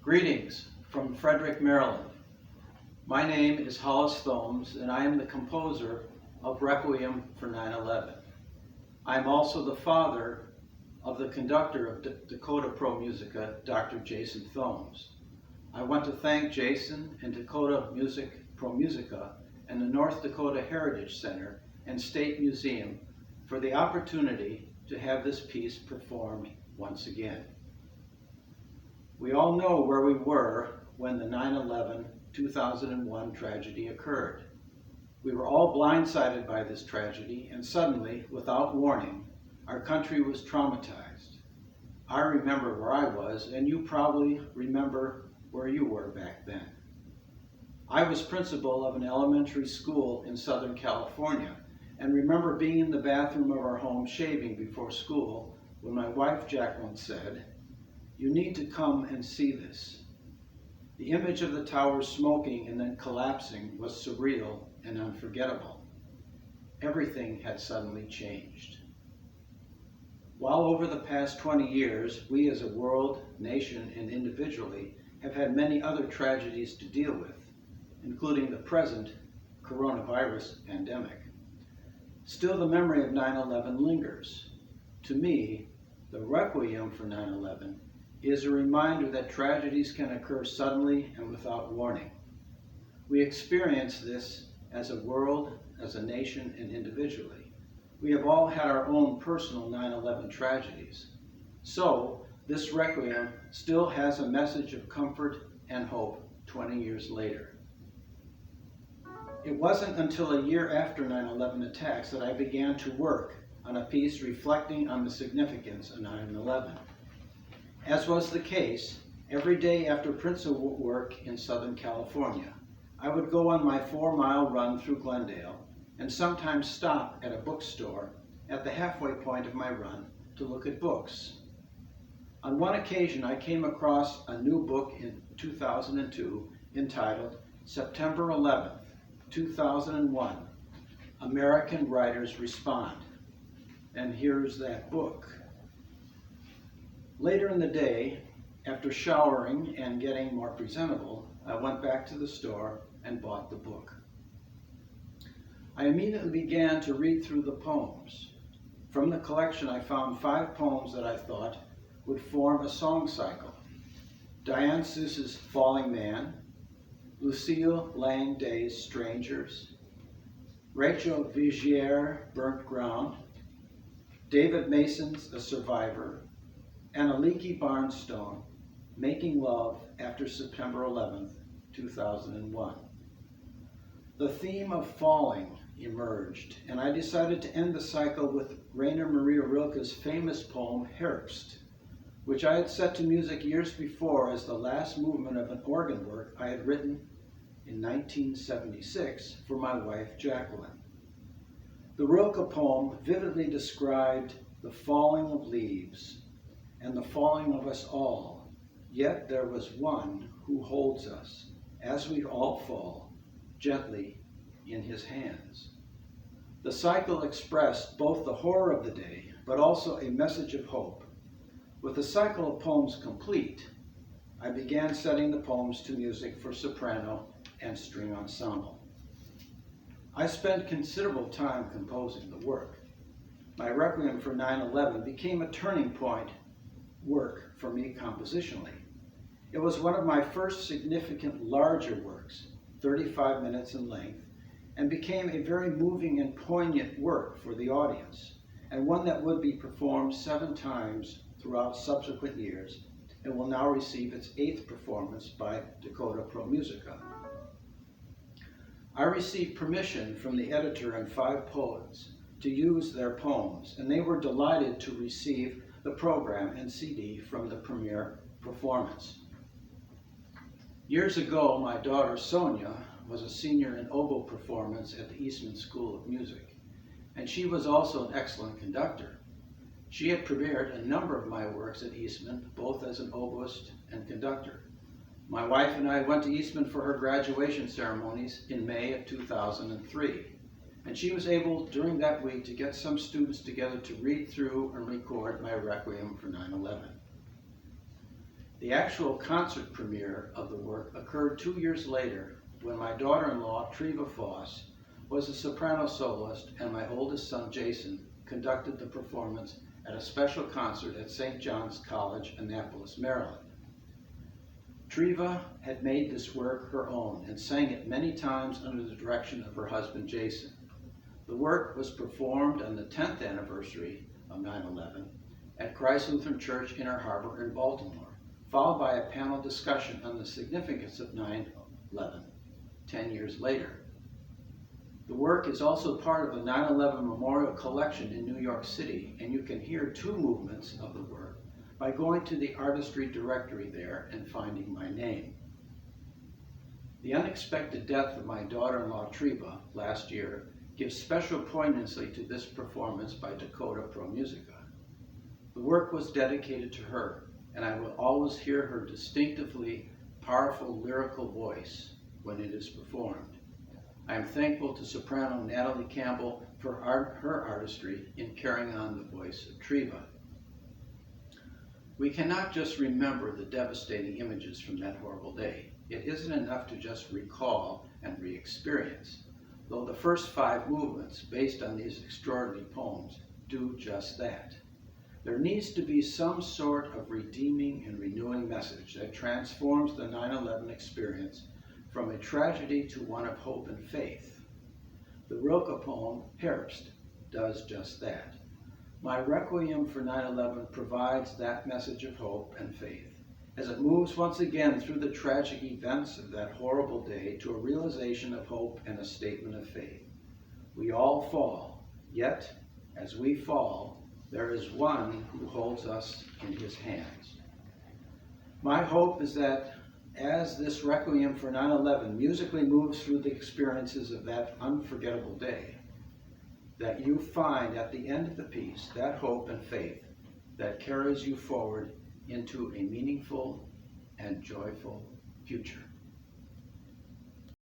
Greetings from Frederick, Maryland. My name is Hollis Thoms, and I am the composer of Requiem for 9/11. I am also the father of the conductor of Dakota Pro Musica, Dr. Jason Thoms. I want to thank Jason and Dakota Pro Musica and the North Dakota Heritage Center and State Museum for the opportunity to have this piece performed once again. We all know where we were when the 9/11/2001 tragedy occurred. We were all blindsided by this tragedy, and suddenly, without warning, our country was traumatized. I remember where I was, and you probably remember where you were back then. I was principal of an elementary school in Southern California, and remember being in the bathroom of our home shaving before school when my wife Jacqueline said, "You need to come and see this." The image of the tower smoking and then collapsing was surreal and unforgettable. Everything had suddenly changed. While over the past 20 years, we as a world, nation, and individually have had many other tragedies to deal with, including the present coronavirus pandemic, still the memory of 9/11 lingers. To me, the Requiem for 9/11 is a reminder that tragedies can occur suddenly and without warning. We experience this as a world, as a nation, and individually. We have all had our own personal 9/11 tragedies. So, this Requiem still has a message of comfort and hope 20 years later. It wasn't until a year after 9/11 attacks that I began to work on a piece reflecting on the significance of 9/11. As was the case, every day after principal work in Southern California, I would go on my 4-mile run through Glendale and sometimes stop at a bookstore at the halfway point of my run to look at books. On one occasion, I came across a new book in 2002 entitled September 11th, 2001, American Writers Respond. And here's that book. Later in the day, after showering and getting more presentable, I went back to the store and bought the book. I immediately began to read through the poems. From the collection, I found 5 poems that I thought would form a song cycle. Diane Seuss's Falling Man, Lucille Lang Day's Strangers, Rachel Vigier, Burnt Ground, David Mason's A Survivor, and Aliki Barnstone, Making Love After September 11th, 2001. The theme of falling emerged, and I decided to end the cycle with Rainer Maria Rilke's famous poem, Herbst, which I had set to music years before as the last movement of an organ work I had written in 1976 for my wife, Jacqueline. The Rilke poem vividly described the falling of leaves and the falling of us all, yet there was one who holds us, as we all fall, gently in his hands. The cycle expressed both the horror of the day, but also a message of hope. With the cycle of poems complete, I began setting the poems to music for soprano and string ensemble. I spent considerable time composing the work. My Requiem for 9/11 became a turning point work for me compositionally. It was one of my first significant larger works, 35 minutes in length, and became a very moving and poignant work for the audience, and one that would be performed 7 times throughout subsequent years and will now receive its 8th performance by Dakota Pro Musica. I received permission from the editor and 5 poets to use their poems, and they were delighted to receive the program and CD from the premiere performance. Years ago, my daughter Sonia was a senior in oboe performance at the Eastman School of Music, and she was also an excellent conductor. She had premiered a number of my works at Eastman, both as an oboist and conductor. My wife and I went to Eastman for her graduation ceremonies in May of 2003. And she was able, during that week, to get some students together to read through and record my Requiem for 9/11. The actual concert premiere of the work occurred 2 years later when my daughter-in-law, Treva Foss, was a soprano soloist and my oldest son, Jason, conducted the performance at a special concert at St. John's College, Annapolis, Maryland. Treva had made this work her own and sang it many times under the direction of her husband, Jason. The work was performed on the 10th anniversary of 9/11 at Christ Lutheran Church, Inner Harbor in Baltimore, followed by a panel discussion on the significance of 9/11 10 years later. The work is also part of the 9/11 Memorial Collection in New York City, and you can hear 2 movements of the work by going to the artistry directory there and finding my name. The unexpected death of my daughter-in-law Treva last year gives special poignancy to this performance by Dakota Pro Musica. The work was dedicated to her, and I will always hear her distinctively powerful lyrical voice when it is performed. I am thankful to soprano Natalie Campbell for her artistry in carrying on the voice of Treva. We cannot just remember the devastating images from that horrible day. It isn't enough to just recall and re-experience, though the first 5 movements based on these extraordinary poems do just that. There needs to be some sort of redeeming and renewing message that transforms the 9/11 experience from a tragedy to one of hope and faith. The Rilke poem, Herbst, does just that. My Requiem for 9/11 provides that message of hope and faith as it moves once again through the tragic events of that horrible day to a realization of hope and a statement of faith. We all fall, yet as we fall, there is one who holds us in his hands. My hope is that as this Requiem for 9/11 musically moves through the experiences of that unforgettable day, that you find at the end of the piece that hope and faith that carries you forward into a meaningful and joyful future.